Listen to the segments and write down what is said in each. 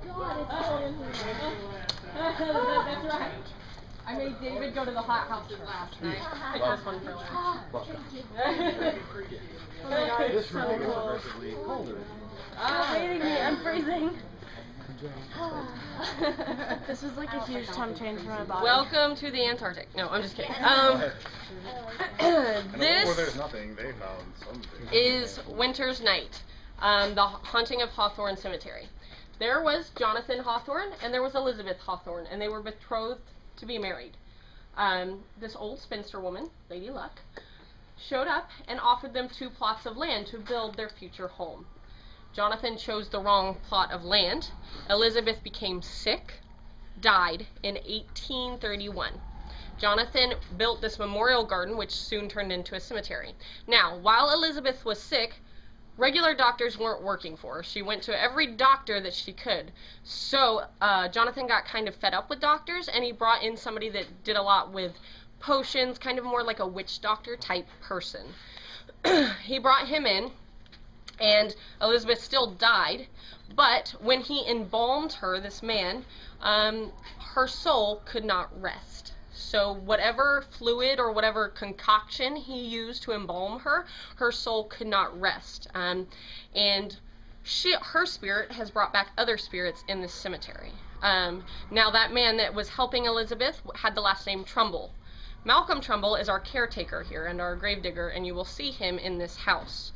God, it's so in here. That's right. I made David go to the hot houses last night. It was fun for him. This room is aggressively colder. Waiting me, I'm freezing. This was like a huge temp change for my body. Welcome to the Antarctic. No, I'm just kidding. This there's nothing, they found something. Is Winter's Night, the haunting of Hawthorne Cemetery. There was Jonathan Hawthorne and there was Elizabeth Hawthorne, and they were betrothed to be married. This old spinster woman, Lady Luck, showed up and offered them 2 plots of land to build their future home. Jonathan chose the wrong plot of land. Elizabeth became sick, died in 1831. Jonathan built this memorial garden, which soon turned into a cemetery. Now, while Elizabeth was sick, regular doctors weren't working for her. She went to every doctor that she could. So Jonathan got kind of fed up with doctors, and he brought in somebody that did a lot with potions, kind of more like a witch doctor type person. He brought him in, and Elizabeth still died, but when he embalmed her, this man, her soul could not rest. So whatever fluid or whatever concoction he used to embalm her, her soul could not rest. And her spirit has brought back other spirits in this cemetery. Now that man that was helping Elizabeth had the last name Tremble. Malcolm Trumbull is our caretaker here and our gravedigger, and you will see him in this house.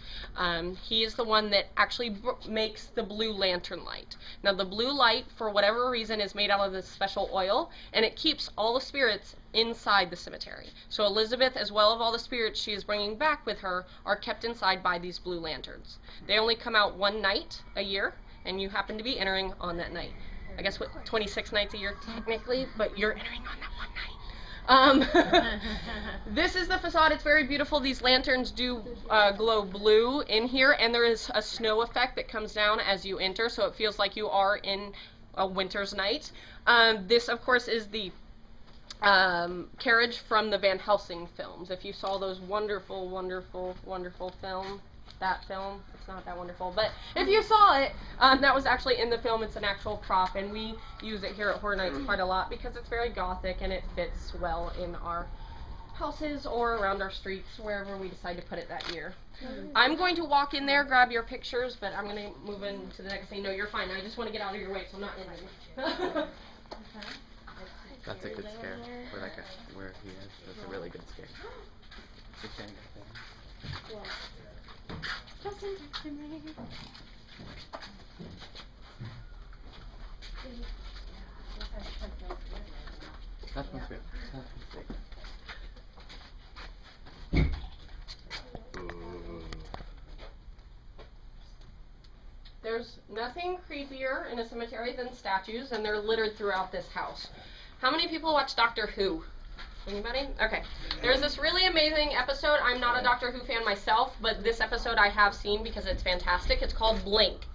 He is the one that actually makes the blue lantern light. Now the blue light, for whatever reason, is made out of this special oil, and it keeps all the spirits inside the cemetery. So Elizabeth, as well as all the spirits she is bringing back with her, are kept inside by these blue lanterns. They only come out 1 night a year, and you happen to be entering on that night. I guess 26 nights a year technically, but you're entering on that 1 night. This is the facade. It's very beautiful. These lanterns do glow blue in here, and there is a snow effect that comes down as you enter, so it feels like you are in a winter's night. This, of course, is the carriage from the Van Helsing films. If you saw those wonderful, wonderful, wonderful film, it's not that wonderful, but if you saw it, that was actually in the film. It's an actual prop, and we use it here at Horror Nights quite a lot because it's very gothic and it fits well in our houses or around our streets, wherever we decide to put it that year. I'm going to walk in there, grab your pictures, but I'm going to move into the next thing. No, you're fine. I just want to get out of your way, so I'm not in there. That's a good scare. Where he is. That's a really good scare. Good scare. Yeah. Justin texted me. That's my sweet. There's nothing creepier in a cemetery than statues, and they're littered throughout this house. How many people watch Doctor Who? Anybody? Okay. There's this really amazing episode. I'm not a Doctor Who fan myself, but this episode I have seen because it's fantastic. It's called Blink.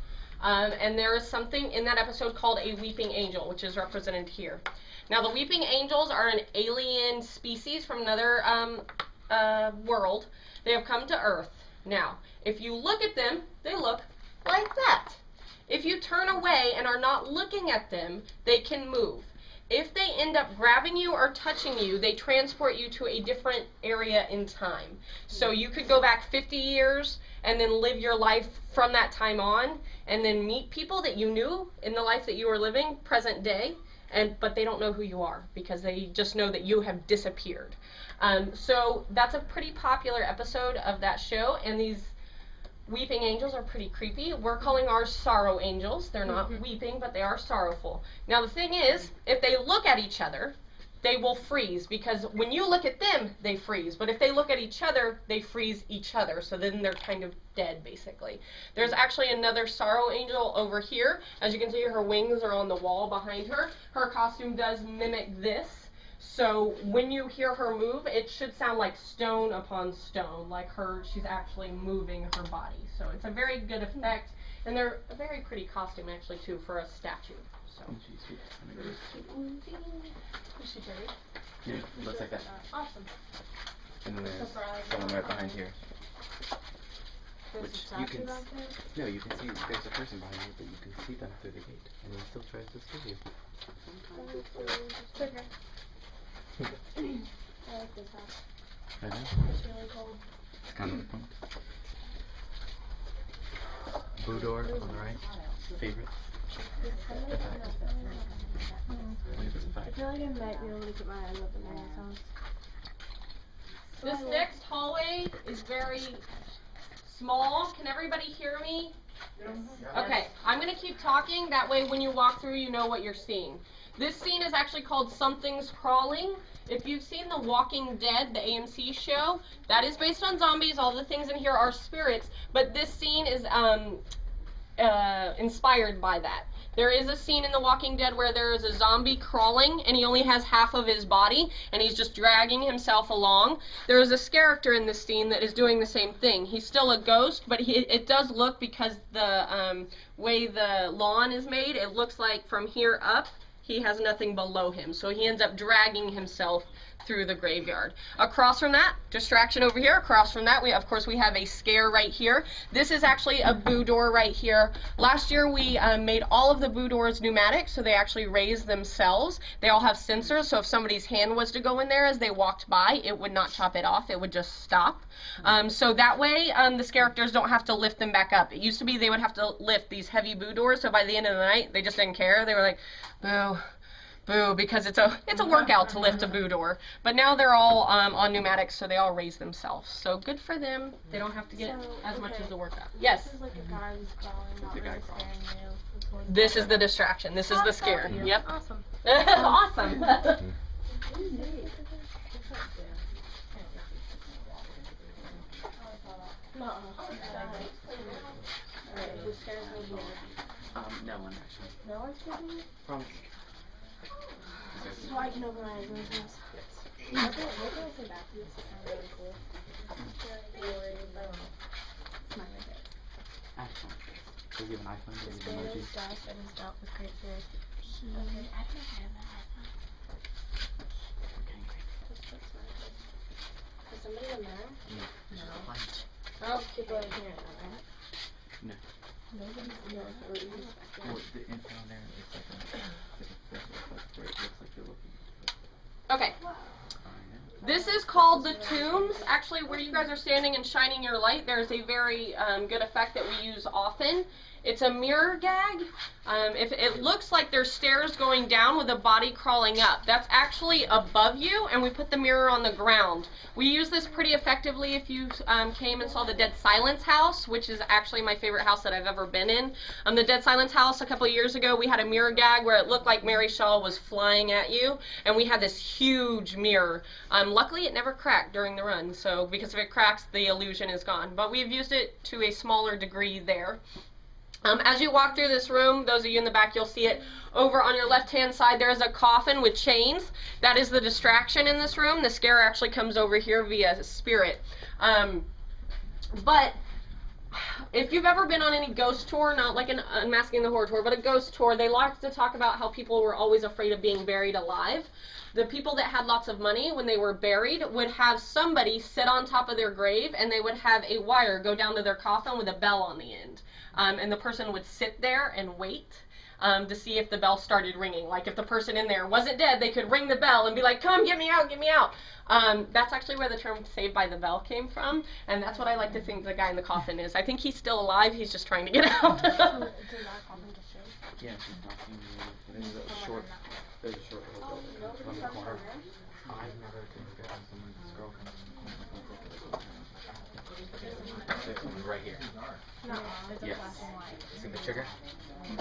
And there is something in that episode called a weeping angel, which is represented here. Now, the weeping angels are an alien species from another world. They have come to Earth. Now, if you look at them, they look like that. If you turn away and are not looking at them, they can move. If they end up grabbing you or touching you, they transport you to a different area in time. So you could go back 50 years and then live your life from that time on, and then meet people that you knew in the life that you were living, present day, but they don't know who you are because they just know that you have disappeared. So that's a pretty popular episode of that show, and these weeping angels are pretty creepy. We're calling ours sorrow angels. They're not weeping, but they are sorrowful. Now the thing is, if they look at each other, they will freeze, because when you look at them, they freeze. But if they look at each other, they freeze each other. So then they're kind of dead, basically. There's actually another sorrow angel over here. As you can see, her wings are on the wall behind her. Her costume does mimic this. So when you hear her move, it should sound like stone upon stone, like she's actually moving her body. So it's a very good effect, and they're a very pretty costume, actually, too, for a statue. So. Is she buried? Yeah, looks like that. Awesome. And then there's someone right behind here. which you can no, you can see there's a person behind you, but you can see them through the gate, and he still tries to scare you. It's okay. I like this house. I know. It's really cold. It's kind of the point. Blue door on the right. Favorite. The back. Wait, there's a I back. feel like I might be able to get my eyes open in this house. This next hallway is very small. Can everybody hear me? Okay, I'm going to keep talking. That way when you walk through, you know what you're seeing. This scene is actually called Something's Crawling. If you've seen The Walking Dead, the AMC show, that is based on zombies. All the things in here are spirits. But this scene is inspired by that. There is a scene in The Walking Dead where there is a zombie crawling and he only has half of his body and he's just dragging himself along. There is a character in this scene that is doing the same thing. He's still a ghost, but it does look, because the way the lawn is made, it looks like from here up he has nothing below him. So he ends up dragging himself through the graveyard. Across from that, distraction over here. Across from that, we have a scare right here. This is actually a boo door right here. Last year we made all of the boo doors pneumatic, so they actually raise themselves. They all have sensors, so if somebody's hand was to go in there as they walked by, it would not chop it off. It would just stop. So that way, the characters don't have to lift them back up. It used to be they would have to lift these heavy boo doors, so by the end of the night, they just didn't care. They were like, boo. Boo, because it's a workout to lift a boo door. But now they're all on pneumatics, so they all raise themselves. So good for them. They don't have to get as much as a workout. Yes? This is like a guy who's crawling, not really scaring you. This is the distraction. This is the scare. Yep. Awesome. Awesome. No one actually. No one's scared me? Promise. So I can open my eyes and things. Yes. What can I say back to you? This is really cool. Smiley face. iPhone. Does he have an iPhone? Does he have Spirit emojis? is dust and is dealt with great fear. Okay, I don't know if I have that iPhone. Okay, great. Just put smiley face. Is somebody in there? No. There's just a light. Oh, People in here, right? No. Nobody's in there. Well, the info on there is like where it looks like you're looking. okay. I know. This is called the tombs. Actually, where you guys are standing and shining your light, there's a very good effect that we use often. It's a mirror gag. If it looks like there's stairs going down with a body crawling up, that's actually above you, and we put the mirror on the ground. We use this pretty effectively if you came and saw the Dead Silence house, which is actually my favorite house that I've ever been in. The Dead Silence house, a couple of years ago, we had a mirror gag where it looked like Mary Shaw was flying at you, and we had this huge mirror. Luckily, it never cracked during the run, so because if it cracks, the illusion is gone. But we've used it to a smaller degree there. As you walk through this room, those of you in the back, you'll see it over on your left-hand side. There's a coffin with chains. That is the distraction in this room. The scare actually comes over here via spirit. But if you've ever been on any ghost tour, not like an Unmasking the Horror tour, but a ghost tour, they like to talk about how people were always afraid of being buried alive. The people that had lots of money, when they were buried, would have somebody sit on top of their grave, and they would have a wire go down to their coffin with a bell on the end. And the person would sit there and wait to see if the bell started ringing. Like if the person in there wasn't dead, they could ring the bell and be like, come, get me out, get me out. That's actually where the term Saved by the Bell came from, and that's what I like to think the guy in the coffin is. I think he's still alive, he's just trying to get out. Did that coffin just shake? Yeah, she's knocking you. There's a short little building from the corner. I've never taken a gun. This girl comes from the corner. There's someone right here. No, it's a Yes. flashing light. See the trigger? And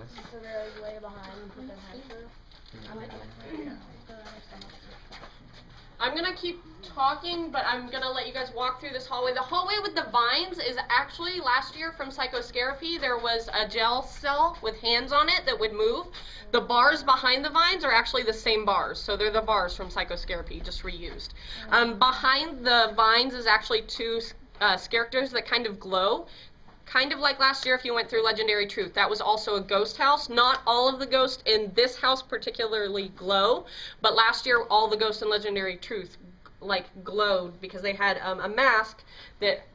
this. So they're like way behind and put their head through. Yeah. I'm going to keep talking, but I'm going to let you guys walk through this hallway. The hallway with the vines is actually, last year from Psychoscarapy, there was a gel cell with hands on it that would move. The bars behind the vines are actually the same bars, so they're the bars from Psychoscarapy, just reused. Behind the vines is actually two characters that kind of glow. Kind of like last year if you went through Legendary Truth. That was also a ghost house. Not all of the ghosts in this house particularly glow, but last year all the ghosts in Legendary Truth like glowed because they had a mask that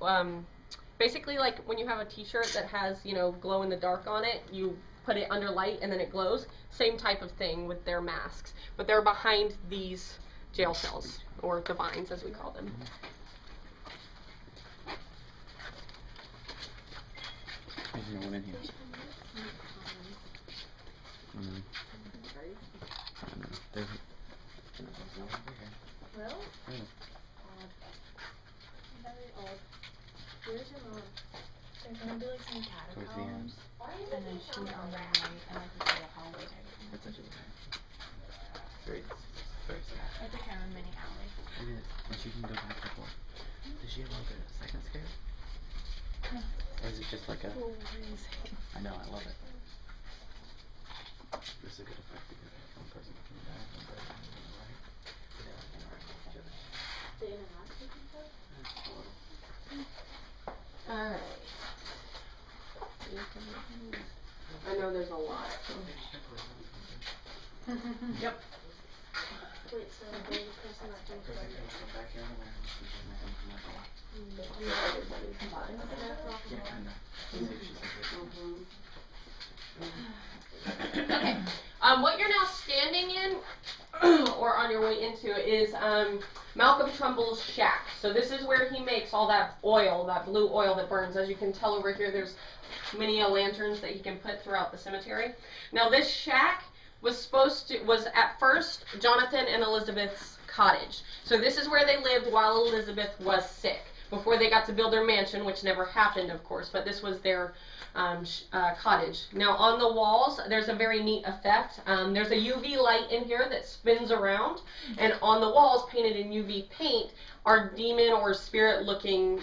basically like when you have a t-shirt that has, you know, glow in the dark on it, you put it under light and then it glows. Same type of thing with their masks, but they're behind these jail cells, or the vines as we call them. There's no one in here. I don't know. There's no one here. Well? Yeah. Odd. Very odd. Where's your mom? There's gonna be like some Towards the end. catacombs, and then she's on the right, and like this little hallway type of thing. That's actually very sad. It's like kind of a mini alley. It is. And she can go back and forth. Does she have like a second scare? Or is it just like a... I know, I love it. This is a good effect because one person can back, one person can go right. They all interact with each other. They interact with each other? Alright. I know there's a lot. Yep. Wait, so the person that drinks Person can come back here on the land. She can make them come back out. Yeah, kinda. See if she's Okay. What you're now standing in, or on your way into, is Malcolm Trembles' shack. So this is where he makes all that oil, that blue oil that burns. As you can tell over here, there's many lanterns that he can put throughout the cemetery. Now this shack was at first Jonathan and Elizabeth's cottage. So this is where they lived while Elizabeth was sick, before they got to build their mansion, which never happened, of course, but this was their cottage. Now on the walls, there's a very neat effect. There's a UV light in here that spins around, and on the walls, painted in UV paint, are demon or spirit looking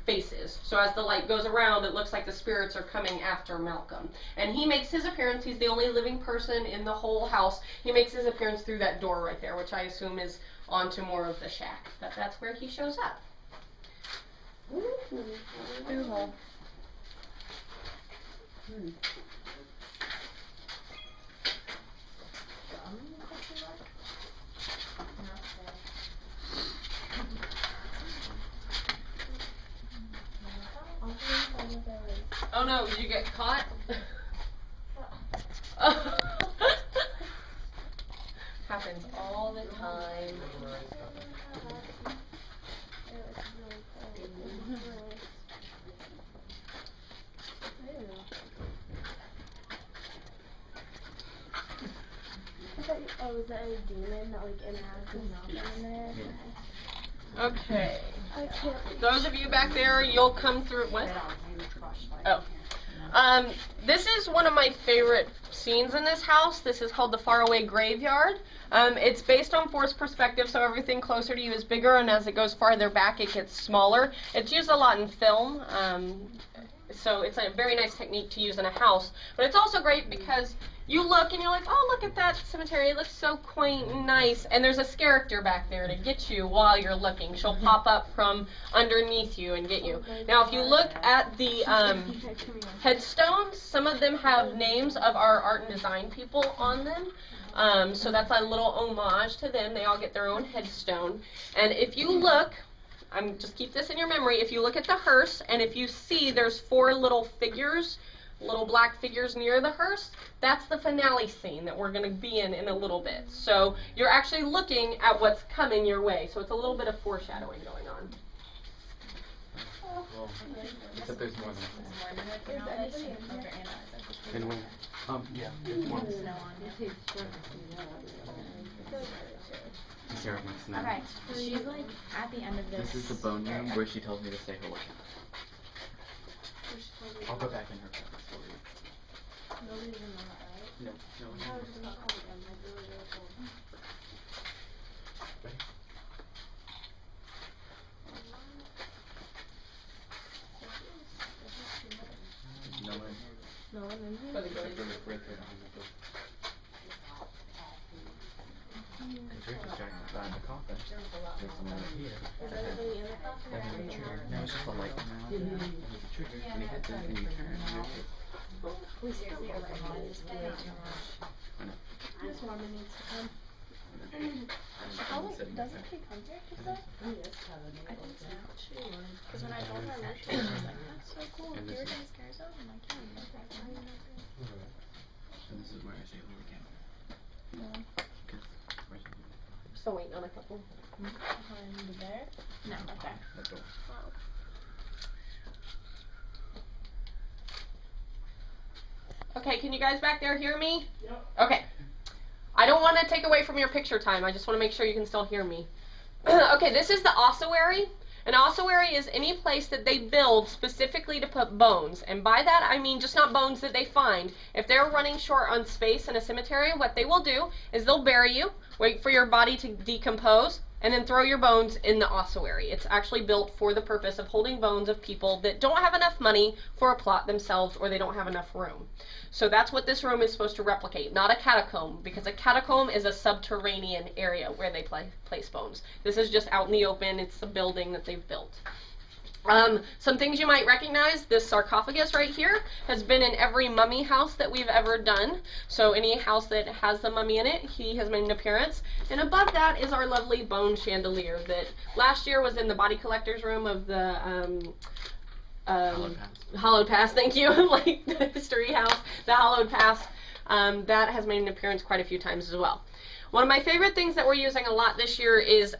faces. So as the light goes around, it looks like the spirits are coming after Malcolm. And he makes his appearance. He's the only living person in the whole house. He makes his appearance through that door right there, which I assume is onto more of the shack. But that's where he shows up. Oh no, did you get caught? Happens all the time. Oh, is that a demon that like interacts with Malcolm in there? Okay. I can't. Those of you back there, you'll come through. What? Oh. This is one of my favorite scenes in this house. This is called the Faraway Graveyard. It's based on forced perspective, so everything closer to you is bigger, and as it goes farther back, it gets smaller. It's used a lot in film, so it's a very nice technique to use in a house. But it's also great because you look and you're like, oh, look at that cemetery. It looks so quaint and nice. And there's a character back there to get you while you're looking. She'll pop up from underneath you and get you. Now, if you look at the headstones, some of them have names of our art and design people on them. So that's a little homage to them. They all get their own headstone. And if you look, just keep this in your memory, if you look at the hearse, and if you see there's 4 little figures, little black figures near the hearse, that's the finale scene that we're going to be in a little bit. So you're actually looking at what's coming your way. So it's a little bit of foreshadowing going on. Well, except there's more than that. And when, yeah, there's more. Sarah wants to know. Okay, she's like at the end of this. This is the bone room where she tells me to say hello. I'll go back in her presence for you. Nobody's in that, right? No, I was just gonna call them, like really, really cool. Ready? No one. No one in here? Right there behind the door. Because you're distracted by the coffin. There's someone here. Is everybody in the coffin? That has a trigger. No, it's just a light coming out. There's a trigger. And you hit it and you turn. We seriously are like, this is way too much. I know. This woman needs to come. I Doesn't he come here to stuff? I think so. Because when I told her where she was like, that's so cool. And You're this in is- Arizona? I'm like, yeah, I'm not And this is where I say Lily Camp. No. Still waiting on a couple. Behind the bear? No. Okay. That's all. Wow. Okay, can you guys back there hear me? Yep. Okay. I don't want to take away from your picture time. I just want to make sure you can still hear me. Okay, this is the ossuary. An ossuary is any place that they build specifically to put bones. And by that, I mean just not bones that they find. If they're running short on space in a cemetery, what they will do is they'll bury you, wait for your body to decompose, and then throw your bones in the ossuary. It's actually built for the purpose of holding bones of people that don't have enough money for a plot themselves, or they don't have enough room. So that's what this room is supposed to replicate, not a catacomb, because a catacomb is a subterranean area where they place bones. This is just out in the open. It's a building that they've built. Some things you might recognize, this sarcophagus right here has been in every mummy house that we've ever done. So any house that has the mummy in it, he has made an appearance. And above that is our lovely bone chandelier that last year was in the body collector's room of the Hollowed Past, thank you, like the history house, the Hollowed Past. That has made an appearance quite a few times as well. One of my favorite things that we're using a lot this year is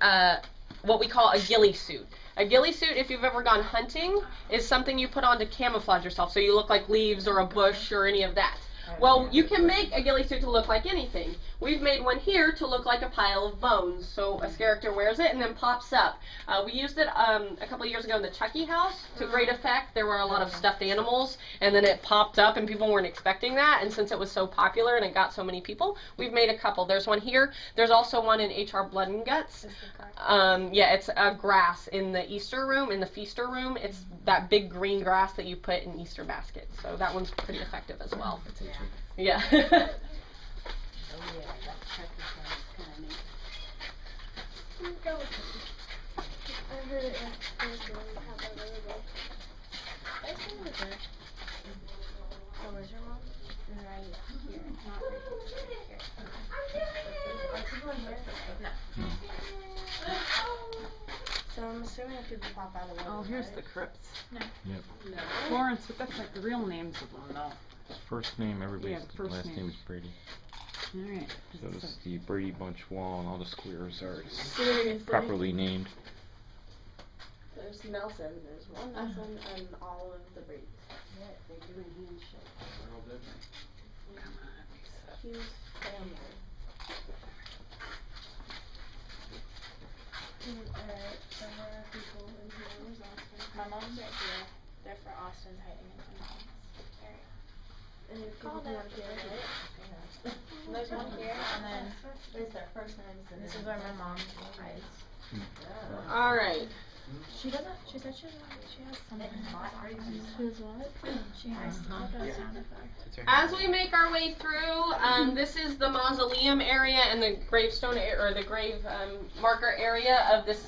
what we call a ghillie suit. A ghillie suit, if you've ever gone hunting, is something you put on to camouflage yourself, so you look like leaves or a bush or any of that. Well, you can make a ghillie suit to look like anything. We've made one here to look like a pile of bones, so a character wears it and then pops up. We used it a couple of years ago in the Chucky house to great effect. There were a lot of stuffed animals, and then it popped up, and people weren't expecting that, and since it was so popular and it got so many people, we've made a couple. There's one here. There's also one in HR Blood and Guts. Yeah, it's a grass in the Easter room, in the feaster room. It's that big green grass that you put in Easter baskets, so that one's pretty effective as well. Yeah. Oh yeah, that Chucky one is kind of neat. I heard it was really how that really good. I think it was there. Oh, where's your mom? Right here, not right here. Are people in here? No. So I'm assuming if people pop out of the Oh, window, here's right? the crypts. No. Yep. No. Florence, but that's like the real names of them, though. First name, everybody's Yeah, the first last name. name is Brady. Alright. So it's the Brady Bunch wall, and all the squares are Seriously? properly named. There's Nelson. There's one Nelson and all of the Bradys. Yeah, they do a handshake. Huge family. Alright, so where are people in here? Where's Austin? My mom's right here. They're for Austin's hiding in my mom's area. And if people come up here, right? There's one here, and then There's their first names and this is where my mom hides. All right. She doesn't. She said she has something. Who's what? She has a sound effect. As we make our way through, this is the mausoleum area and the gravestone or the grave marker area of this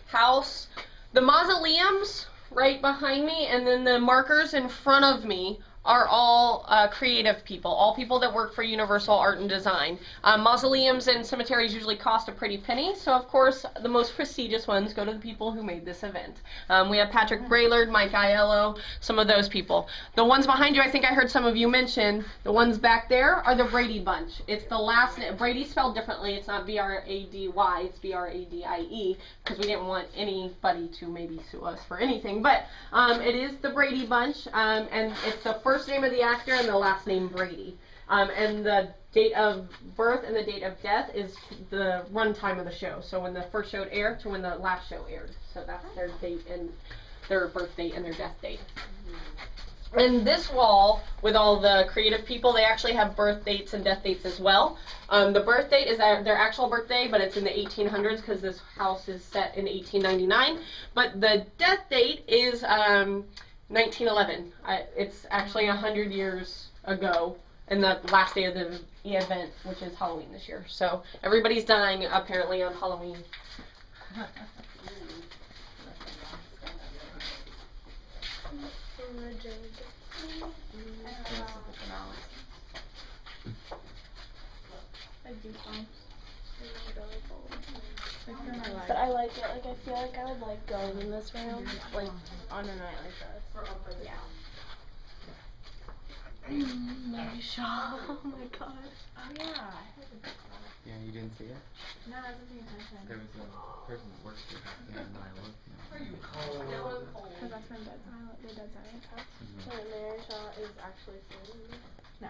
house. The mausoleums right behind me and then the markers in front of me are all creative people, all people that work for Universal Art and Design. Mausoleums and cemeteries usually cost a pretty penny, so of course the most prestigious ones go to the people who made this event. We have Patrick Braillard, Mike Aiello, some of those people. The ones behind you, I think I heard some of you mention, the ones back there are the Brady Bunch. It's the last name. Brady spelled differently. It's not B-R-A-D-Y, it's B-R-A-D-I-E, because we didn't want anybody to maybe sue us for anything. But it is the Brady Bunch, and it's the first name of the actor and the last name Brady. And the date of birth and the date of death is the runtime of the show. So when the first show aired to when the last show aired. So that's their date and their birth date and their death date. And this wall, with all the creative people, they actually have birth dates and death dates as well. The birth date is their actual birthday, but it's in the 1800s because this house is set in 1899. But the death date is 1911. It's actually 100 years ago, and the last day of the event, which is Halloween this year. So everybody's dying apparently on Halloween. But I like it. Like, I feel like I would like going in this room, like, on a night like this. Yeah. Mary Shaw. Oh my god. Oh yeah. Yeah, you didn't see it? No, I wasn't paying attention. There was a person that works here. Yeah, and I looked. Because that's from Dead Silent, the Dead Silent house. So Mary Shaw is actually singing. No.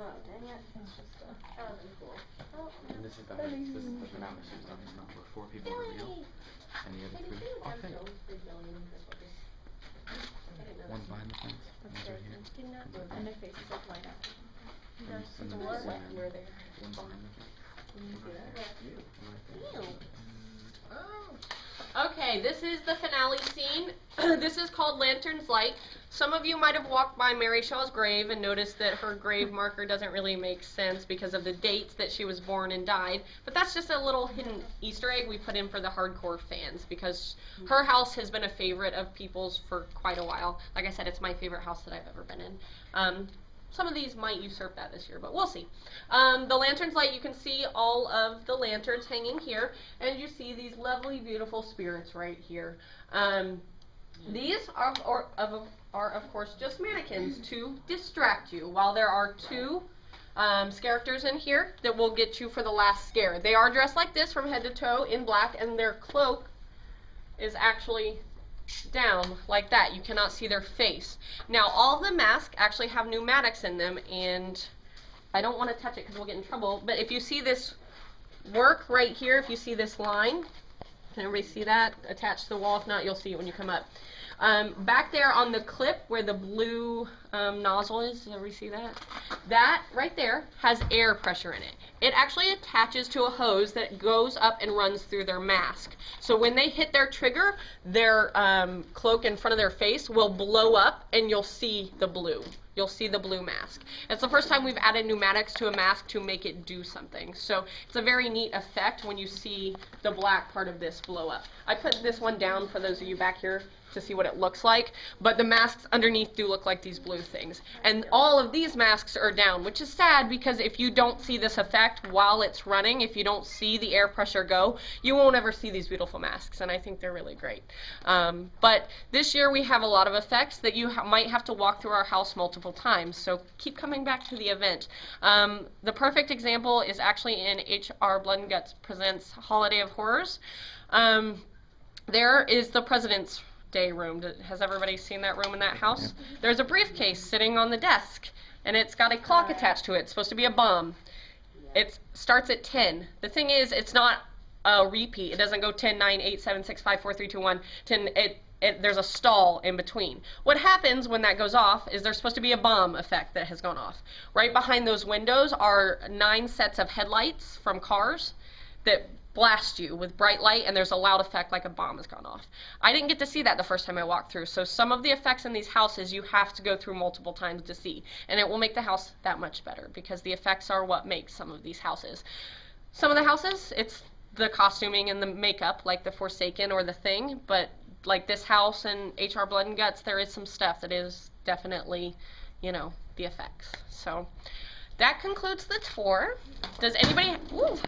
Oh, dang it. It's just that would be cool. Oh, And this is the finale she was talking about, where 4 people were real, and the other 3 are fake. One's behind the fence, one's right here. And their faces like light up. One's in the What? middle, You were there. one's behind the fence. Okay, this is the finale scene. This is called Lantern's Light. Some of you might have walked by Mary Shaw's grave and noticed that her grave marker doesn't really make sense because of the dates that she was born and died. But that's just a little hidden Easter egg we put in for the hardcore fans because her house has been a favorite of people's for quite a while. Like I said, it's my favorite house that I've ever been in. Some of these might usurp that this year, but we'll see. The Lantern's Light, you can see all of the lanterns hanging here, and you see these lovely, beautiful spirits right here. These are of course, just mannequins to distract you, while there are 2 characters in here that will get you for the last scare. They are dressed like this from head to toe in black, and their cloak is actually down like that. You cannot see their face. Now, all of the masks actually have pneumatics in them, and I don't want to touch it because we'll get in trouble, but if you see this work right here, if you see this line, can everybody see that attached to the wall? If not, you'll see it when you come up. Back there on the clip where the blue nozzle is, does everybody see that? That right there has air pressure in it. It actually attaches to a hose that goes up and runs through their mask. So when they hit their trigger, their cloak in front of their face will blow up and you'll see the blue. You'll see the blue mask. It's the first time we've added pneumatics to a mask to make it do something. So it's a very neat effect when you see the black part of this blow up. I put this one down for those of you back here to see what it looks like, but the masks underneath do look like these blue things. And all of these masks are down, which is sad because if you don't see this effect while it's running, if you don't see the air pressure go, you won't ever see these beautiful masks, and I think they're really great. But this year we have a lot of effects that you might have to walk through our house multiple times, so keep coming back to the event. The perfect example is actually in HR Blood and Guts Presents Holiday of Horrors. There is the President's Day room. Has everybody seen that room in that house? There's a briefcase sitting on the desk, and it's got a clock attached to it. It's supposed to be a bomb. It starts at 10. The thing is, it's not a repeat. It doesn't go 10, 9, 8, 7, 6, 5, 4, 3, 2, 1, 10. There's a stall in between. What happens when that goes off is there's supposed to be a bomb effect that has gone off. Right behind those windows are 9 sets of headlights from cars that blast you with bright light, and there's a loud effect like a bomb has gone off. I didn't get to see that the first time I walked through, so some of the effects in these houses you have to go through multiple times to see, and it will make the house that much better because the effects are what makes some of these houses. Some of the houses, it's the costuming and the makeup, like the Forsaken or the Thing, but like this house and HR Blood and Guts, there is some stuff that is definitely, you know, the effects. So that concludes the tour. Does anybody... Ooh.